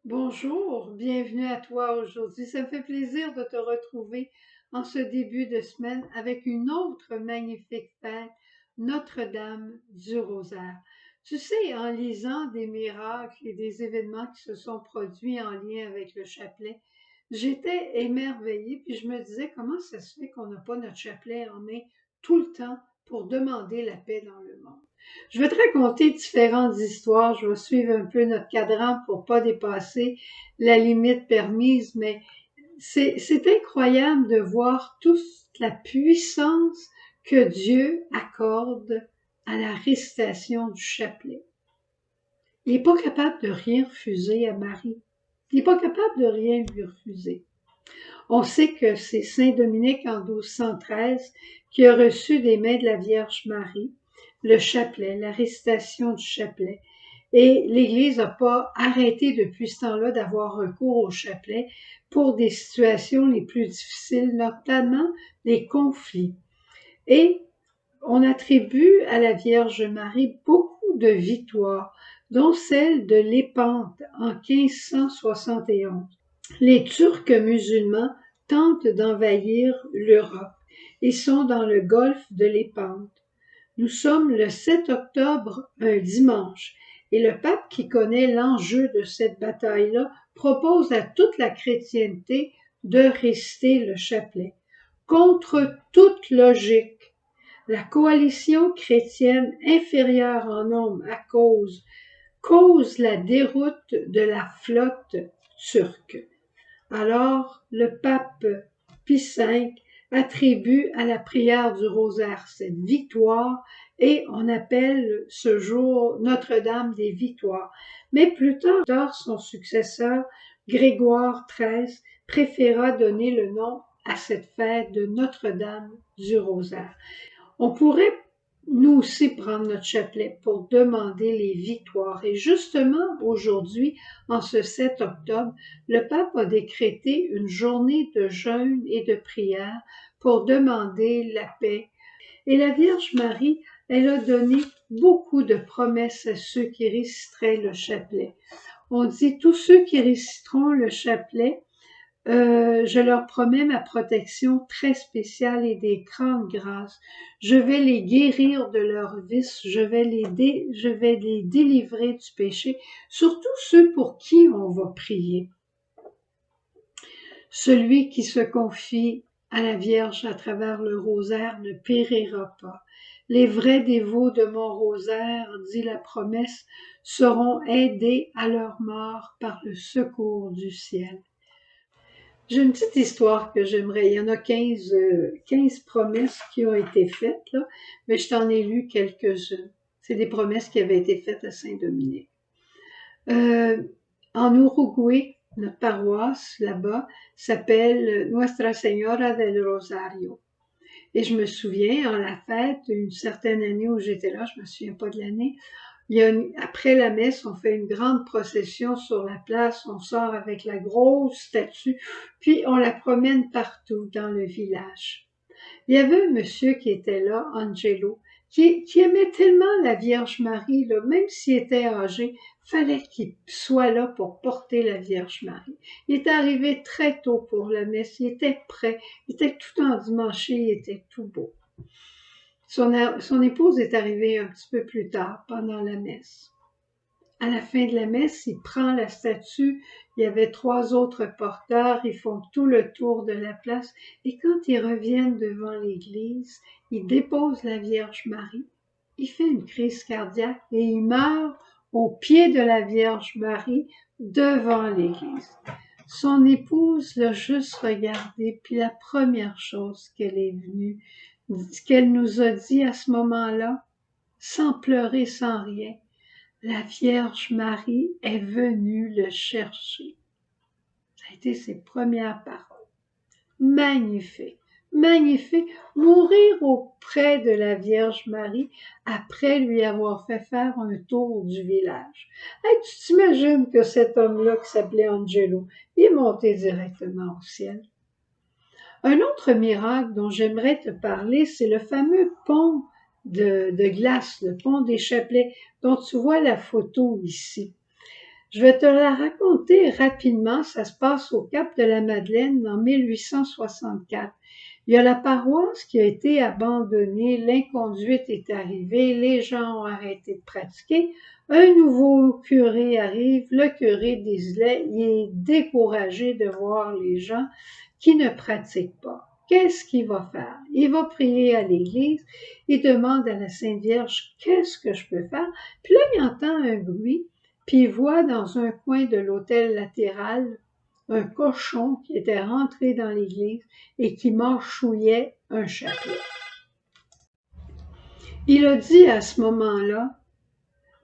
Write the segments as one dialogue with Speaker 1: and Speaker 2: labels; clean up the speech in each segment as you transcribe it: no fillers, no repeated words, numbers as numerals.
Speaker 1: Bonjour, bienvenue à toi aujourd'hui. Ça me fait plaisir de te retrouver en ce début de semaine avec une autre magnifique fête, Notre-Dame du Rosaire. Tu sais, en lisant des miracles et des événements qui se sont produits en lien avec le chapelet, j'étais émerveillée, puis je me disais comment ça se fait qu'on n'a pas notre chapelet en main tout le temps pour demander la paix dans le monde. Je vais te raconter différentes histoires. Je vais suivre un peu notre cadran pour pas dépasser la limite permise, mais c'est incroyable de voir toute la puissance que Dieu accorde à la récitation du chapelet. Il n'est pas capable de rien refuser à Marie. Il n'est pas capable de rien lui refuser. On sait que c'est Saint Dominique en 1213 qui a reçu des mains de la Vierge Marie le chapelet, la récitation du chapelet. Et l'Église n'a pas arrêté depuis ce temps-là d'avoir recours au chapelet pour des situations les plus difficiles, notamment les conflits. Et on attribue à la Vierge Marie beaucoup de victoires, dont celle de Lépante en 1571. Les Turcs musulmans tentent d'envahir l'Europe et sont dans le golfe de Lépante. Nous sommes le 7 octobre, un dimanche, et le pape qui connaît l'enjeu de cette bataille-là propose à toute la chrétienté de réciter le chapelet. Contre toute logique, la coalition chrétienne inférieure en nombre cause la déroute de la flotte turque. Alors, le pape Pie V attribue à la prière du rosaire cette victoire et on appelle ce jour Notre-Dame des Victoires. Mais plus tard, son successeur, Grégoire XIII, préféra donner le nom à cette fête de Notre-Dame du Rosaire. On pourrait nous aussi prendre notre chapelet pour demander les victoires. Et justement, aujourd'hui, en ce 7 octobre, le pape a décrété une journée de jeûne et de prière pour demander la paix. Et la Vierge Marie, elle a donné beaucoup de promesses à ceux qui réciteraient le chapelet. On dit, tous ceux qui réciteront le chapelet, je leur promets ma protection très spéciale et des grandes grâces. Je vais les guérir de leurs vices, je vais les délivrer du péché, surtout ceux pour qui on va prier. Celui qui se confie à la Vierge à travers le rosaire ne périra pas. Les vrais dévots de mon rosaire, dit la promesse, seront aidés à leur mort par le secours du ciel. J'ai une petite histoire que j'aimerais. Il y en a 15 promesses qui ont été faites, là, mais je t'en ai lu quelques-unes. C'est des promesses qui avaient été faites à Saint-Dominique. En Uruguay, notre paroisse là-bas s'appelle Nuestra Señora del Rosario. Et je me souviens, en la fête, une certaine année où j'étais là, je me souviens pas de l'année, après la messe, on fait une grande procession sur la place, on sort avec la grosse statue, puis on la promène partout dans le village. Il y avait un monsieur qui était là, Angelo, qui aimait tellement la Vierge Marie, là, même s'il était âgé, fallait qu'il soit là pour porter la Vierge Marie. Il était arrivé très tôt pour la messe, il était prêt, il était tout endimanché, il était tout beau. Son épouse est arrivée un petit peu plus tard, pendant la messe. À la fin de la messe, il prend la statue, il y avait 3 autres porteurs, ils font tout le tour de la place, et quand ils reviennent devant l'église, il dépose la Vierge Marie, il fait une crise cardiaque et il meurt au pied de la Vierge Marie devant l'église. Son épouse l'a juste regardé, puis la première chose qu'elle nous a dit à ce moment-là, sans pleurer, sans rien, la Vierge Marie est venue le chercher. Ça a été ses premières paroles. Magnifique, magnifique. Mourir auprès de la Vierge Marie après lui avoir fait faire un tour du village. Hey, tu t'imagines que cet homme-là qui s'appelait Angelo, il est monté directement au ciel. Un autre miracle dont j'aimerais te parler, c'est le fameux pont de glace, le pont des Chapelets, dont tu vois la photo ici. Je vais te la raconter rapidement. Ça se passe au Cap de la Madeleine en 1864. Il y a la paroisse qui a été abandonnée, l'inconduite est arrivée, les gens ont arrêté de pratiquer. Un nouveau curé arrive, le curé d'Islay, il est découragé de voir les gens qui ne pratiquent pas. Qu'est-ce qu'il va faire? Il va prier à l'église, il demande à la Sainte Vierge, qu'est-ce que je peux faire? Puis là, il entend un bruit, puis il voit dans un coin de l'autel latéral un cochon qui était rentré dans l'église et qui mâchouillait un chapelet. Il a dit à ce moment-là,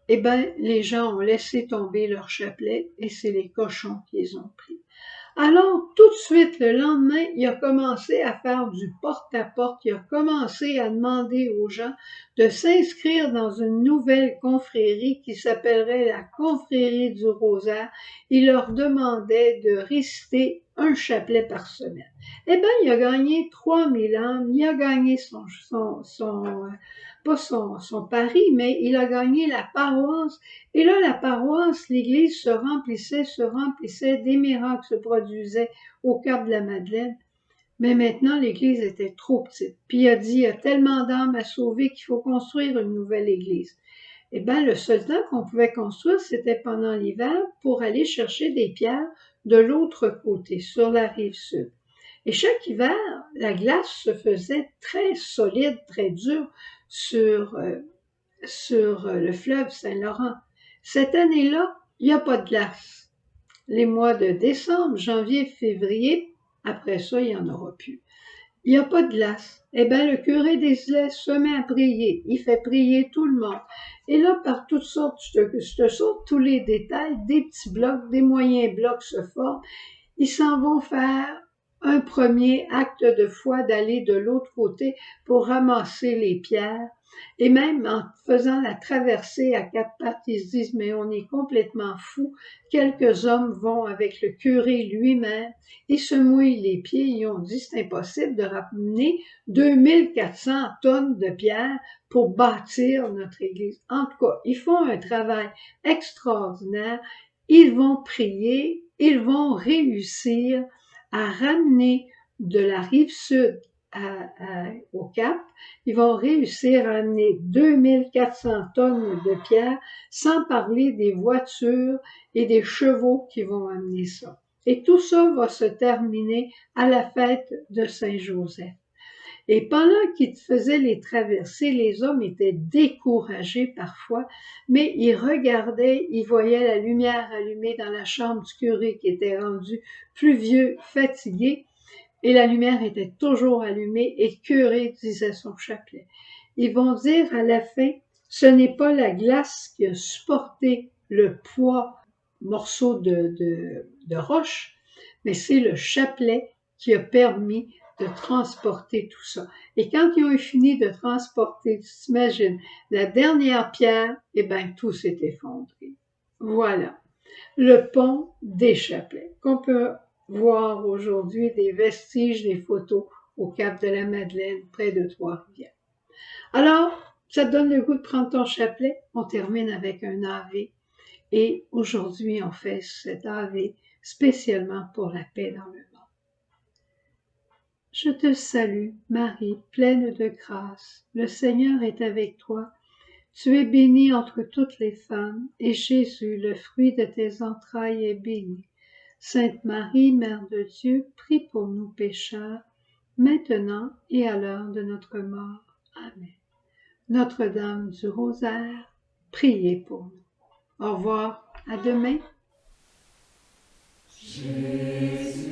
Speaker 1: eh bien, les gens ont laissé tomber leur chapelet et c'est les cochons qui les ont pris. Alors, tout de suite, le lendemain, il a commencé à faire du porte-à-porte, il a commencé à demander aux gens de s'inscrire dans une nouvelle confrérie qui s'appellerait la confrérie du Rosaire. Il leur demandait de réciter un chapelet par semaine. Eh bien, il a gagné 3000 âmes, il a gagné pas son pari, mais il a gagné la paroisse. Et là, la paroisse, l'église se remplissait, des miracles se produisaient au Cap de la Madeleine. Mais maintenant, l'église était trop petite. Puis il a dit, il y a tellement d'âmes à sauver qu'il faut construire une nouvelle église. Eh bien, le seul temps qu'on pouvait construire, c'était pendant l'hiver pour aller chercher des pierres de l'autre côté, sur la rive sud. Et chaque hiver, la glace se faisait très solide, très dure sur le fleuve Saint-Laurent. Cette année-là, il n'y a pas de glace. Les mois de décembre, janvier, février, après ça, il n'y en aura plus. Il n'y a pas de glace. Eh bien, le curé d'Islay se met à prier. Il fait prier tout le monde. Et là, par toutes sortes, je te saute tous les détails, des petits blocs, des moyens blocs se forment. Ils s'en vont faire un premier acte de foi d'aller de l'autre côté pour ramasser les pierres. Et même en faisant la traversée à quatre pattes, ils se disent, mais on est complètement fous. Quelques hommes vont avec le curé lui-même, ils se mouillent les pieds, ils ont dit, c'est impossible de ramener 2400 tonnes de pierres pour bâtir notre église. En tout cas, ils font un travail extraordinaire, ils vont prier, ils vont réussir à ramener de la rive sud au Cap, ils vont réussir à amener 2400 tonnes de pierres, sans parler des voitures et des chevaux qui vont amener ça. Et tout ça va se terminer à la fête de Saint-Joseph. Et pendant qu'ils faisaient les traversées, les hommes étaient découragés parfois, mais ils regardaient, ils voyaient la lumière allumée dans la chambre du curé qui était rendu plus vieux, fatigué, et la lumière était toujours allumée et le curé disait son chapelet. Ils vont dire à la fin, ce n'est pas la glace qui a supporté le poids morceau de roche, mais c'est le chapelet qui a permis de transporter tout ça. Et quand ils ont eu fini de transporter, tu t'imagines, la dernière pierre, eh bien, tout s'est effondré. Voilà, le pont des chapelets, qu'on peut voir aujourd'hui des vestiges, des photos au Cap de la Madeleine, près de Trois-Rivières. Alors, ça te donne le goût de prendre ton chapelet. On termine avec un Ave. Et aujourd'hui, on fait cet Ave spécialement pour la paix dans le monde. Je te salue, Marie, pleine de grâce. Le Seigneur est avec toi. Tu es bénie entre toutes les femmes, et Jésus, le fruit de tes entrailles, est béni. Sainte Marie, Mère de Dieu, prie pour nous pécheurs, maintenant et à l'heure de notre mort. Amen. Notre-Dame du Rosaire, priez pour nous. Au revoir, à demain.
Speaker 2: Jésus.